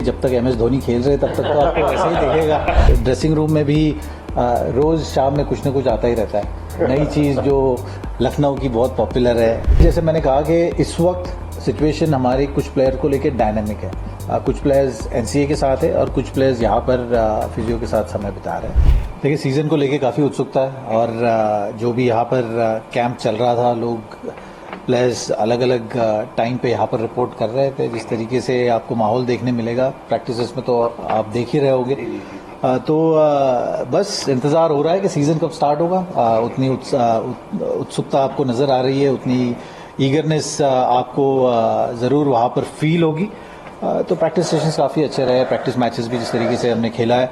जब तक MS धोनी खेल रहे तब तक तो आपको वैसे ही दिखेगा। ड्रेसिंग रूम में भी रोज़ शाम में कुछ ना कुछ आता ही रहता है, नई चीज़ जो लखनऊ की बहुत पॉपुलर है। जैसे मैंने कहा कि इस वक्त सिचुएशन हमारे कुछ प्लेयर को लेकर डायनामिक है। कुछ प्लेयर्स NCA के साथ है और कुछ प्लेयर्स यहाँ पर फिजियो के साथ समय बिता रहे हैं। देखिए सीज़न को लेकर काफ़ी उत्सुकता है और जो भी यहाँ पर कैंप चल रहा था, लोग प्लेयर्स अलग अलग टाइम पे यहाँ पर रिपोर्ट कर रहे थे। जिस तरीके से आपको माहौल देखने मिलेगा प्रैक्टिसेस में तो आप देख ही रहे होगे। तो बस इंतज़ार हो रहा है कि सीज़न कब स्टार्ट होगा। उतनी उत्सुकता आपको नज़र आ रही है, उतनी ईगरनेस आपको ज़रूर वहाँ पर फील होगी। तो प्रैक्टिस सेशंस काफ़ी अच्छे रहे, प्रैक्टिस मैचेस भी जिस तरीके से हमने खेला है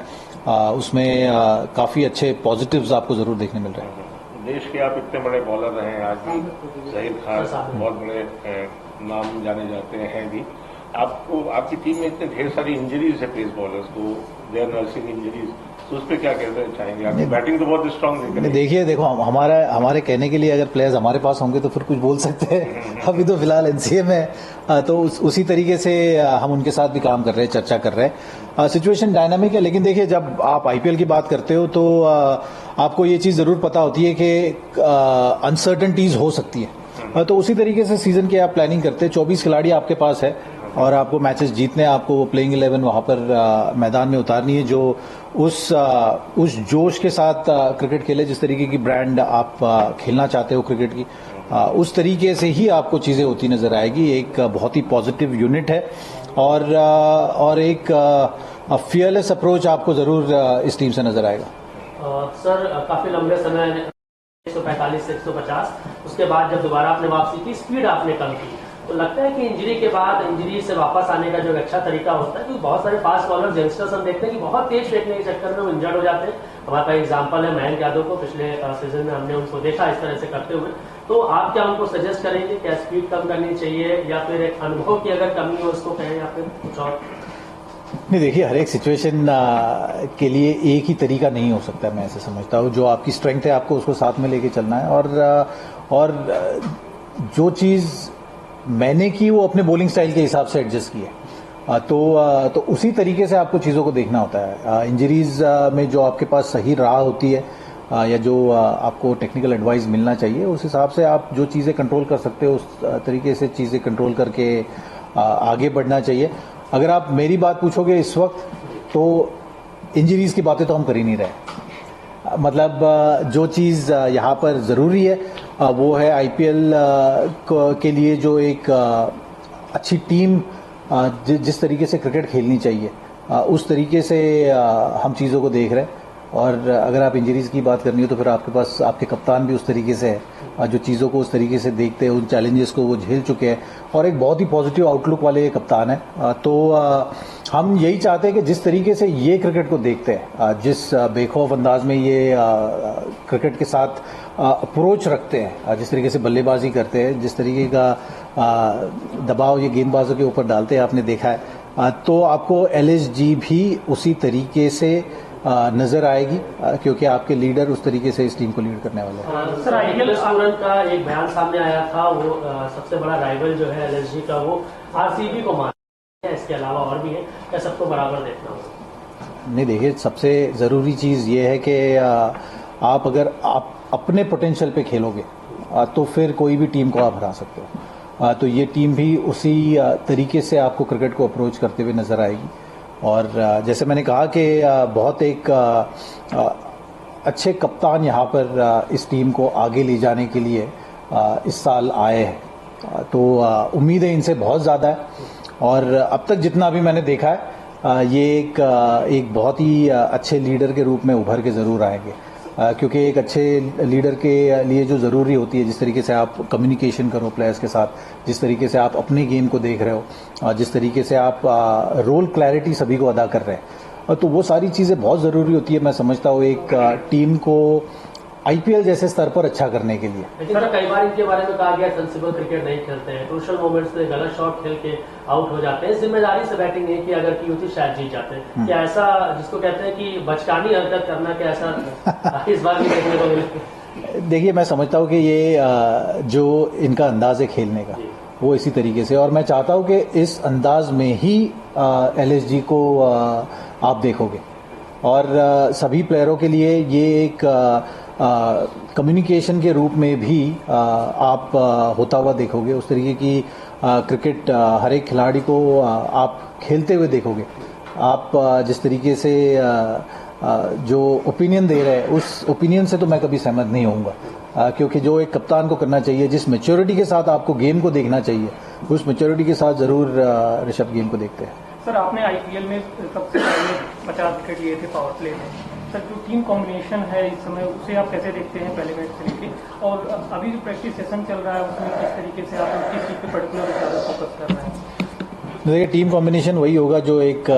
उसमें काफ़ी अच्छे पॉजिटिव्स आपको ज़रूर देखने मिल रहे हैं। देश के आप इतने बड़े बॉलर रहे हैं, आज भी ज़हीर खान बहुत बड़े नाम जाने जाते हैं भी। आपको आपकी टीम में इतने ढेर सारी इंजरीज है पेस बॉलर्स को, दे आर नर्सिंग इंजरीज, तो उस पर क्या कहना चाहेंगे? आपकी बैटिंग तो बहुत स्ट्रांग है। देखिए देखो हमारे कहने के लिए अगर प्लेयर्स हमारे पास होंगे तो फिर कुछ बोल सकते हैं। अभी तो फिलहाल NCA में तो उसी तरीके से हम उनके साथ भी काम कर रहे हैं, चर्चा कर रहे हैं। सिचुएशन डायनामिक है, लेकिन देखिए जब आप IPL की बात करते हो तो आपको ये चीज़ ज़रूर पता होती है कि अनसर्टनिटीज हो सकती है। तो उसी तरीके से सीजन की आप प्लानिंग करते हैं। 24 खिलाड़ी आपके पास है और आपको मैचेस जीतने, आपको प्लेइंग 11 वहाँ पर मैदान में उतारनी है जो उस जोश के साथ क्रिकेट खेले, जिस तरीके की ब्रांड आप खेलना चाहते हो क्रिकेट की, उस तरीके से ही आपको चीज़ें होती नजर आएगी। एक बहुत ही पॉजिटिव यूनिट है और एक फियरलेस अप्रोच आपको ज़रूर इस टीम से नजर आएगा। सर काफी लंबे समय 145 से 150, उसके बाद जब दोबारा आपने वापसी की, स्पीड आपने कम की, तो लगता है कि इंजरी के बाद इंजरी से वापस आने का जो एक अच्छा तरीका होता है, क्योंकि बहुत सारे फास्ट बॉलर यंगस्टर्स हम देखते हैं कि बहुत तेज फेंकने के चक्कर में वो इंजर्ड हो जाते हैं। हमारे पास एग्जांपल है मयंक यादव को, पिछले सीजन में हमने उनको देखा इस तरह से करते हुए। तो आप क्या उनको सजेस्ट करेंगे, क्या स्पीड कम करनी चाहिए या फिर एक अनुभव की अगर कमी हो उसको कहें, या फिर कुछ और? नहीं, देखिए हर एक सिचुएशन के लिए एक ही तरीका नहीं हो सकता, मैं ऐसे समझता हूँ। जो आपकी स्ट्रेंथ है आपको उसको साथ में लेके चलना है और जो चीज़ मैंने की वो अपने बॉलिंग स्टाइल के हिसाब से एडजस्ट की है। तो उसी तरीके से आपको चीज़ों को देखना होता है। इंजरीज में जो आपके पास सही राह होती है या जो आपको टेक्निकल एडवाइस मिलना चाहिए, उस हिसाब से आप जो चीज़ें कंट्रोल कर सकते हो उस तरीके से चीज़ें कंट्रोल करके आगे बढ़ना चाहिए। अगर आप मेरी बात पूछोगे इस वक्त, तो इंजरीज की बातें तो हम कर ही नहीं रहे। मतलब जो चीज़ यहाँ पर ज़रूरी है वो है IPL के लिए जो एक अच्छी टीम जिस तरीके से क्रिकेट खेलनी चाहिए उस तरीके से हम चीज़ों को देख रहे हैं। और अगर आप इंजरीज की बात करनी हो तो फिर आपके पास आपके कप्तान भी उस तरीके से है, जो चीज़ों को उस तरीके से देखते हैं, उन चैलेंजेस को वो झेल चुके हैं और एक बहुत ही पॉजिटिव आउटलुक वाले कप्तान है। तो हम यही चाहते हैं कि जिस तरीके से ये क्रिकेट को देखते हैं, जिस बेखौफ अंदाज में ये क्रिकेट के साथ अप्रोच रखते हैं, जिस तरीके से बल्लेबाजी करते हैं, जिस तरीके का दबाव ये गेंदबाजों के ऊपर डालते हैं, आपने देखा है। तो आपको LSG भी उसी तरीके से नजर आएगी क्योंकि आपके लीडर उस तरीके से इस टीम को लीड करने वाले हैं। सर IPL का एक बयान सामने आया था, वो सबसे बड़ा राइवल जो है LSG का, वो RCB को मानते हैं, इसके अलावा और भी है, क्या सबको बराबर देखना होगा? नहीं, देखिए सबसे ज़रूरी चीज़ ये है कि आप अगर आप अपने पोटेंशियल पे खेलोगे तो फिर कोई भी टीम को आप हरा सकते हो। तो ये टीम भी उसी तरीके से आपको क्रिकेट को अप्रोच करते हुए नजर आएगी। और जैसे मैंने कहा कि बहुत एक अच्छे कप्तान यहाँ पर इस टीम को आगे ले जाने के लिए इस साल आए हैं। तो उम्मीदें इनसे बहुत ज़्यादा है और अब तक जितना भी मैंने देखा है ये एक बहुत ही अच्छे लीडर के रूप में उभर के ज़रूर आएंगे। क्योंकि एक अच्छे लीडर के लिए जो ज़रूरी होती है, जिस तरीके से आप कम्युनिकेशन करो प्लेयर्स के साथ, जिस तरीके से आप अपने गेम को देख रहे हो, जिस तरीके से आप रोल क्लैरिटी सभी को अदा कर रहे हैं, तो वो सारी चीज़ें बहुत ज़रूरी होती है। मैं समझता हूँ एक टीम को IPL जैसे स्तर पर अच्छा करने के लिए। लेकिन सर कई बार इनके बारे में कहा गया सेंसिबल क्रिकेट नहीं खेलते हैं, क्रूशियल मोमेंट्स में गलत शॉट खेल के आउट हो जाते हैं, जिम्मेदारी से बैटिंग नहीं की, अगर की होती शायद जीत जाते हैं। क्या ऐसा जिसको कहते हैं कि बचकानी हरकत करना, क्या ऐसा इस बार भी देखने को मिले? देखिए मैं समझता हूँ कि ये जो इनका अंदाज है खेलने का वो इसी तरीके से, और मैं चाहता हूँ कि इस अंदाज में ही LSG को आप देखोगे और सभी प्लेयरों के लिए ये एक कम्युनिकेशन के रूप में भी आप होता हुआ देखोगे। उस तरीके की क्रिकेट हर एक खिलाड़ी को आप खेलते हुए देखोगे। आप जिस तरीके से जो ओपिनियन दे रहे हैं उस ओपिनियन से तो मैं कभी सहमत नहीं होऊंगा, क्योंकि जो एक कप्तान को करना चाहिए, जिस मैच्योरिटी के साथ आपको गेम को देखना चाहिए, उस मैच्योरिटी के साथ जरूर ऋषभ गेम को देखते हैं। सर, आपने IPL में सबसे पहले 50 विकेट लिए थे पावर प्ले में। सर, जो टीम कॉम्बिनेशन है इस समय, उसे आप कैसे देखते हैं पहले मैच से लेके, और अभी जो प्रैक्टिस सेशन चल रहा है उसमें किस तरीके से आप किस चीज़ पे पर्टिकुलर ज़्यादा फोकस कर रहे हैं? देखिए, टीम कॉम्बिनेशन वही होगा जो एक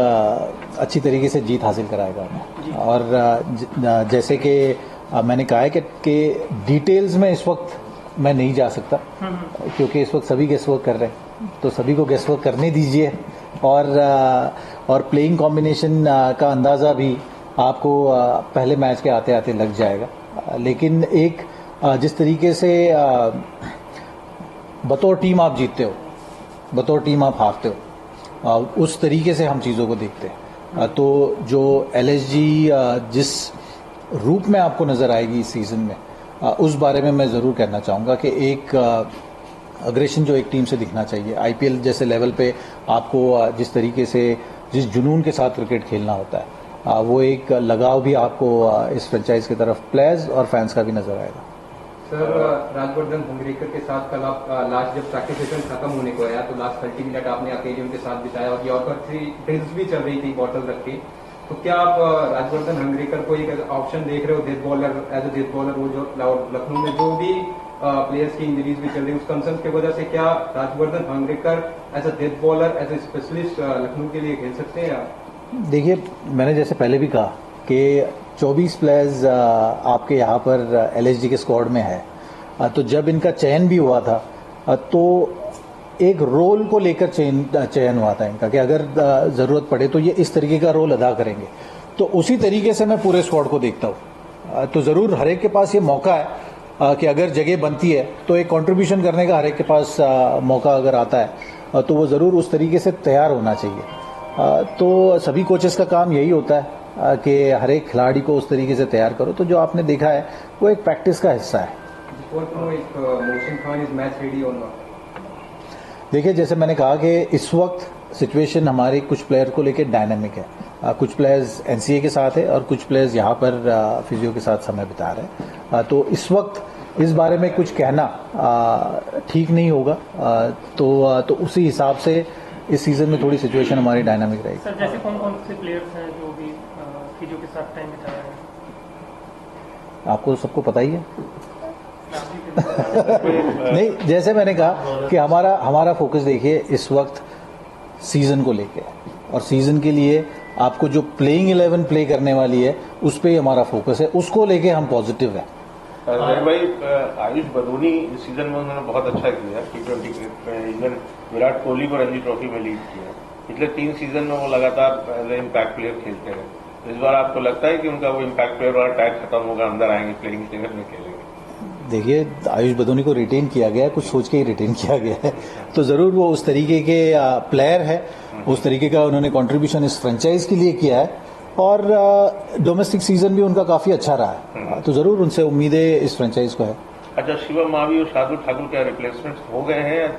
अच्छी तरीके से जीत हासिल कराएगा हमें। और जैसे कि मैंने कहा है कि डिटेल्स में इस वक्त मैं नहीं जा सकता, क्योंकि इस वक्त सभी गेस वर्क कर रहे हैं, तो सभी को गेस वर्क करने दीजिए। और प्लेइंग कॉम्बिनेशन का अंदाज़ा भी आपको पहले मैच के आते आते लग जाएगा। लेकिन एक जिस तरीके से बतौर टीम आप जीतते हो, बतौर टीम आप हारते हो, उस तरीके से हम चीज़ों को देखते हैं। तो जो LSG जिस रूप में आपको नज़र आएगी इस सीज़न में, उस बारे में मैं ज़रूर कहना चाहूँगा कि एक अग्रेशन जो एक टीम से दिखना चाहिए। IPL जैसे लेवल पे आपको जिस तरीके से, जिस जुनून के साथ क्रिकेट खेलना होता है, वो एक लगाव भी आपको इस फ्रेंचाइज की तरफ प्लेयर्स और फैंस का भी नज़र आएगा। सर, राजवर्धन हंगरेकर के साथ कल आप लास्ट जब प्रैक्टिस सेशन खत्म होने को आया तो लास्ट 30 मिनट आपने अकेले उनके साथ बिताया और यॉर्कर की ड्रिल्स भी चल रही थी बॉटल रख के, तो क्या आप राजवर्धन हंगरेकर को एक ऑप्शन देख रहे हो death bowler, as a death bowler? वो जो लखनऊ में जो भी प्लेयर्स की इंजरीज भी चल रही है उस कंसर्न की वजह से क्या Rajvardhan Hangargekar as a death bowler, as a specialist Lucknow के लिए खेल सकते हैं आप? देखिए, मैंने जैसे पहले भी कहा कि 24 प्लेयर्स आपके यहाँ पर LSG के स्क्वाड में है, तो जब इनका चयन भी हुआ था तो एक रोल को लेकर चयन हुआ था इनका कि अगर ज़रूरत पड़े तो ये इस तरीके का रोल अदा करेंगे। तो उसी तरीके से मैं पूरे स्क्वाड को देखता हूँ। तो ज़रूर हर एक के पास ये मौका है कि अगर जगह बनती है तो एक कंट्रीब्यूशन करने का हर एक के पास मौका अगर आता है तो वो ज़रूर उस तरीके से तैयार होना चाहिए। तो सभी कोचेस का काम यही होता है कि हर एक खिलाड़ी को उस तरीके से तैयार करो। तो जो आपने देखा है वो एक प्रैक्टिस का हिस्सा है। देखिए, जैसे मैंने कहा कि इस वक्त सिचुएशन हमारी कुछ प्लेयर को लेकर डायनामिक है। कुछ प्लेयर्स NCA के साथ है और कुछ प्लेयर्स यहाँ पर फिजियो के साथ समय बिता रहे हैं। तो इस वक्त इस बारे में कुछ कहना ठीक नहीं होगा। तो उसी हिसाब से इस सीजन में थोड़ी सिचुएशन हमारी डायनामिक रहेगी। सर, जैसे कौन कौन से प्लेयर्स हैं जो भी फिजियो के साथ टाइम बिता रहे हैं? आपको सबको पता ही है। नहीं, जैसे मैंने कहा कि हमारा फोकस देखिए इस वक्त सीजन को लेके, और सीजन के लिए आपको जो प्लेइंग 11 प्ले करने वाली है उस पे ही हमारा फोकस है, उसको लेके हम पॉजिटिव है। भाई, आयुष बदूनी इस सीजन में उन्होंने बहुत अच्छा किया T20 क्रिकेट में। इवन विराट कोहली को रणजी ट्रॉफी में लीड किया। पिछले 3 सीजन में वो लगातार एज ए इम्पैक्ट प्लेयर खेलते हैं। इस बार आपको लगता है कि उनका वो इम्पैक्ट प्लेयर वाला टैग खत्म होगा, अंदर आएंगे, प्लेइंग 11 में खेलेंगे? देखिए, आयुष बदूनी को रिटेन किया गया है, कुछ सोच के ही रिटेन किया गया है। तो जरूर वो उस तरीके के प्लेयर है, उस तरीके का उन्होंने कंट्रीब्यूशन इस फ्रेंचाइज के लिए किया है, और डोमेस्टिक सीजन भी उनका काफी अच्छा रहा है। तो जरूर उनसे उम्मीदें इस फ्रेंचाइज को है। अच्छा, शिवम मावी और शार्दुल ठाकुर क्या रिप्लेसमेंट हो गए हैं?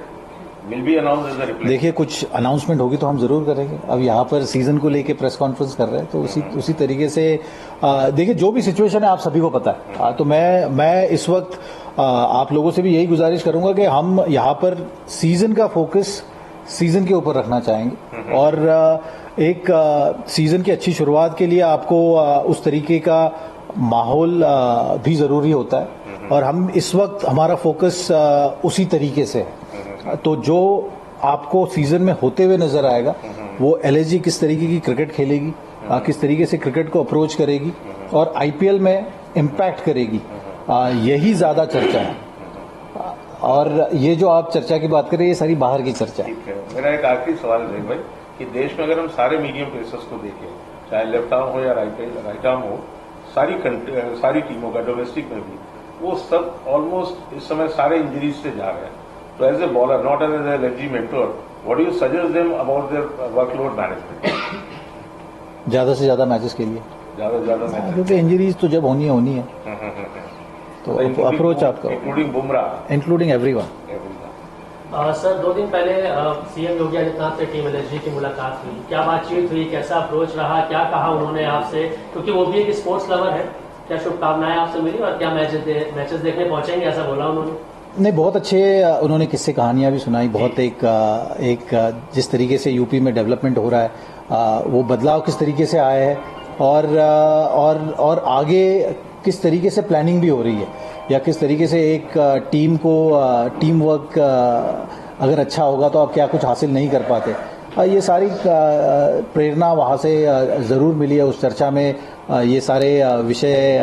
Will be announce as a replacement? देखिए, कुछ अनाउंसमेंट होगी तो हम जरूर करेंगे। अब यहाँ पर सीजन को लेके प्रेस कॉन्फ्रेंस कर रहे हैं, तो उसी तरीके से देखिए, जो भी सिचुएशन है आप सभी को पता है। तो मैं इस वक्त आप लोगों से भी यही गुजारिश करूंगा कि हम यहाँ पर सीजन का फोकस सीजन के ऊपर रखना चाहेंगे, और एक सीजन की अच्छी शुरुआत के लिए आपको उस तरीके का माहौल भी जरूरी होता है, और हम इस वक्त हमारा फोकस उसी तरीके से है। तो जो आपको सीजन में होते हुए नजर आएगा वो LSG किस तरीके की क्रिकेट खेलेगी, किस तरीके से क्रिकेट को अप्रोच करेगी और IPL में इम्पैक्ट करेगी, यही ज्यादा चर्चा है। और ये जो आप चर्चा की बात करें, ये सारी बाहर की चर्चा है। ठीक है, मेरा एक आखिरी सवाल है भाई कि देश में अगर हम सारे मीडियम पेसर्स को देखें, चाहे लेफ्ट आर्म हो या राइट आर्म हो, सारी टीमों का डोमेस्टिक में भी, वो सब ऑलमोस्ट इस समय सारे इंजरीज से जा रहे हैं। तो as a bowler, not as a LSG mentor, What do you suggest them about their workload management? ज़्यादा से ज़्यादा मैचेस के लिए, ज़्यादा से ज़्यादा मैच, क्योंकि इंजरीज तो जब होनी है तो अप्रोच आपका, including Bumrah, including everyone. Sir 2 दिन पहले सीएम योगी आदित्यनाथ से टीम एलएसजी की मुलाकात हुई, क्या बातचीत हुई, कैसा अप्रोच रहा, क्या कहा उन्होंने आपसे, क्योंकि वो भी एक स्पोर्ट्स लवर है, क्या शुभकामनाएं आपसे मिली और क्या मैचेस देखने पहुंचेंगे, ऐसा बोला उन्होंने? नहीं, बहुत अच्छे उन्होंने किस्से कहानियां भी सुनाई, बहुत एक जिस तरीके से यूपी में डेवलपमेंट हो रहा है, वो बदलाव किस तरीके से आया है और आगे किस तरीके से प्लानिंग भी हो रही है, या किस तरीके से एक टीम वर्क अगर अच्छा होगा तो आप क्या कुछ हासिल नहीं कर पाते। ये सारी प्रेरणा वहाँ से ज़रूर मिली है। उस चर्चा में ये सारे विषय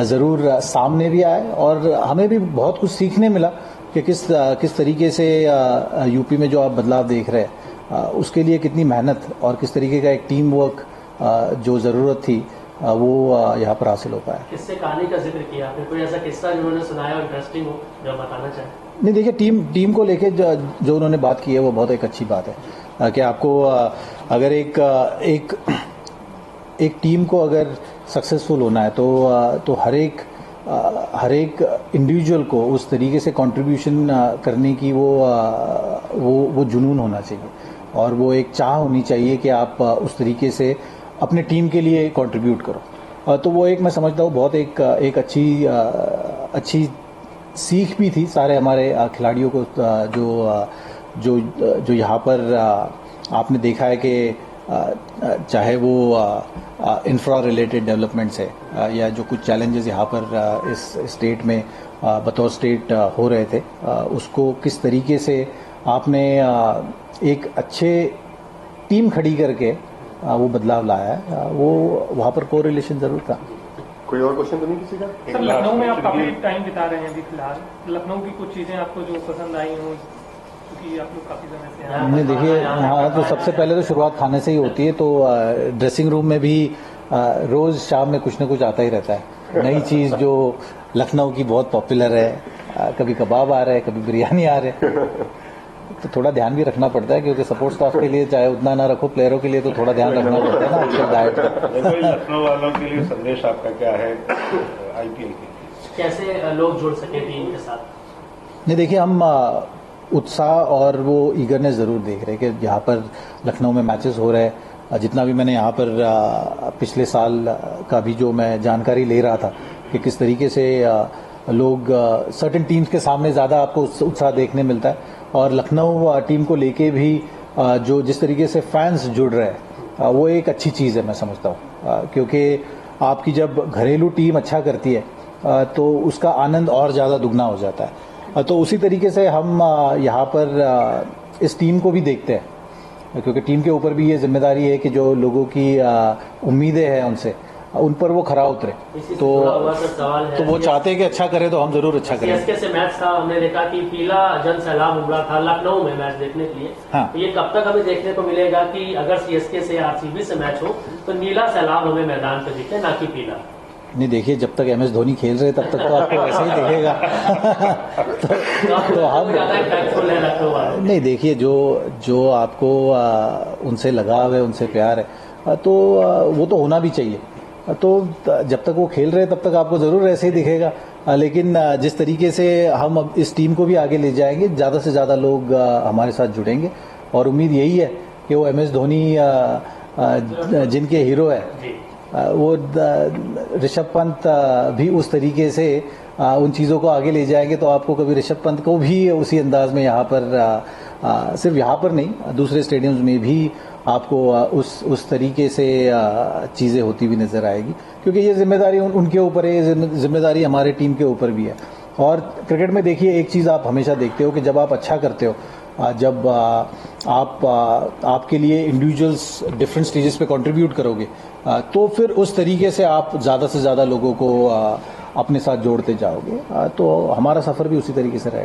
ज़रूर सामने भी आए और हमें भी बहुत कुछ सीखने मिला कि किस तरीके से यूपी में जो आप बदलाव देख रहे हैं उसके लिए कितनी मेहनत और किस तरीके का एक टीम वर्क जो ज़रूरत थी वो यहाँ पर हासिल हो पाया। किससे कहानी का जिक्र किया आपने, कोई ऐसा किस्सा जो उन्होंने सुनाया और इंटरेस्टिंग हो जो बताना चाहें? नहीं, देखिए टीम को लेके जो उन्होंने बात की है वो बहुत एक अच्छी बात है कि आपको अगर एक टीम को अगर सक्सेसफुल होना है तो हर एक इंडिविजुअल को उस तरीके से कंट्रीब्यूशन करने की वो जुनून होना चाहिए और वो एक चाह होनी चाहिए कि आप उस तरीके से अपने टीम के लिए कंट्रीब्यूट करो। तो वो एक मैं समझता हूँ बहुत एक अच्छी सीख भी थी सारे हमारे खिलाड़ियों को, जो यहाँ पर आपने देखा है कि चाहे वो इंफ्रा रिलेटेड डेवलपमेंट्स है या जो कुछ चैलेंजेस यहाँ पर इस स्टेट में बतौर स्टेट हो रहे थे, उसको किस तरीके से आपने एक अच्छे टीम खड़ी करके वो बदलाव लाया है, वो वहाँ पर कोरिलेशन जरूर था। कोई और क्वेश्चन तो नहीं किसी का? सर लखनऊ में आप काफी टाइम बिता रहे हैं अभी फिलहाल, लखनऊ की कुछ चीजें आपको जो पसंद आई हों, क्योंकि आप लोग काफी समय से हैं। नहीं, देखिए हाँ, तो सबसे पहले तो शुरुआत खाने से ही होती है, तो ड्रेसिंग रूम में भी रोज शाम में कुछ न कुछ आता ही रहता है, नई चीज जो लखनऊ की बहुत पॉपुलर है। कभी कबाब आ रहे हैं, कभी बिरयानी आ रहे हैं, तो थोड़ा ध्यान भी रखना पड़ता है क्योंकि सपोर्ट स्टाफ के लिए चाहे उतना ना रखो, प्लेयरों के लिए तो थोड़ा ध्यान रखना पड़ता है ना आजकल डाइट का। लखनऊ वालों के लिए संदेश आपका क्या है आईपीएल के? कैसे लोग जुड़ सके टीम के साथ? नहीं, देखिए हम उत्साह और वो ईगरनेस जरूर देख रहे हैं कि यहाँ पर लखनऊ में मैचेस हो रहे हैं। जितना भी मैंने यहाँ पर पिछले साल का भी जो मैं जानकारी ले रहा था कि किस तरीके से लोग सर्टेन टीम्स के सामने ज़्यादा आपको उत्साह देखने मिलता है, और लखनऊ टीम को लेके भी जो जिस तरीके से फैंस जुड़ रहे हैं वो एक अच्छी चीज़ है मैं समझता हूँ, क्योंकि आपकी जब घरेलू टीम अच्छा करती है तो उसका आनंद और ज़्यादा दुगना हो जाता है। तो उसी तरीके से हम यहाँ पर इस टीम को भी देखते हैं, क्योंकि टीम के ऊपर भी ये जिम्मेदारी है कि जो लोगों की उम्मीदें हैं उनसे उन पर वो खरा उतरे। तो वो चाहते हैं कि अच्छा करे तो हम जरूर अच्छा करें। सीएसके से मैच था, हमने देखा कि पीला जन सैलाब उमड़ा था लखनऊ में मैच देखने के लिए। हाँ। तो ये कब तक हमें देखने को मिलेगा कि अगर सीएसके से आरसीबी से मैच हो तो नीला सैलाब हमें मैदान पर दिखे, ना कि पीला? नहीं, देखिए जब तक MS धोनी खेल रहे तब तक तो आपको ऐसा ही दिखेगा। तो हम इम्पैक्टफुल है लखनऊ वाले। नहीं, देखिए जो आपको उनसे लगाव है, उनसे प्यार है, तो वो तो होना भी चाहिए। तो जब तक वो खेल रहे तब तक आपको जरूर ऐसे ही दिखेगा, लेकिन जिस तरीके से हम अब इस टीम को भी आगे ले जाएंगे, ज़्यादा से ज़्यादा लोग हमारे साथ जुड़ेंगे और उम्मीद यही है कि वो MS धोनी जिनके हीरो है वो ऋषभ पंत भी उस तरीके से उन चीज़ों को आगे ले जाएंगे, तो आपको कभी ऋषभ पंत को भी उसी अंदाज में यहाँ पर सिर्फ यहाँ पर नहीं दूसरे स्टेडियम्स में भी आपको उस तरीके से चीज़ें होती हुई नजर आएगी, क्योंकि ये जिम्मेदारी उनके ऊपर है, ये जिम्मेदारी हमारे टीम के ऊपर भी है। और क्रिकेट में देखिए एक चीज़ आप हमेशा देखते हो कि जब आप अच्छा करते हो, जब आपके लिए इंडिविजुअल्स डिफरेंट स्टेजेस पे कंट्रीब्यूट करोगे, तो फिर उस तरीके से आप ज़्यादा से ज़्यादा लोगों को अपने साथ जोड़ते जाओगे। तो हमारा सफ़र भी उसी तरीके से रहेगा।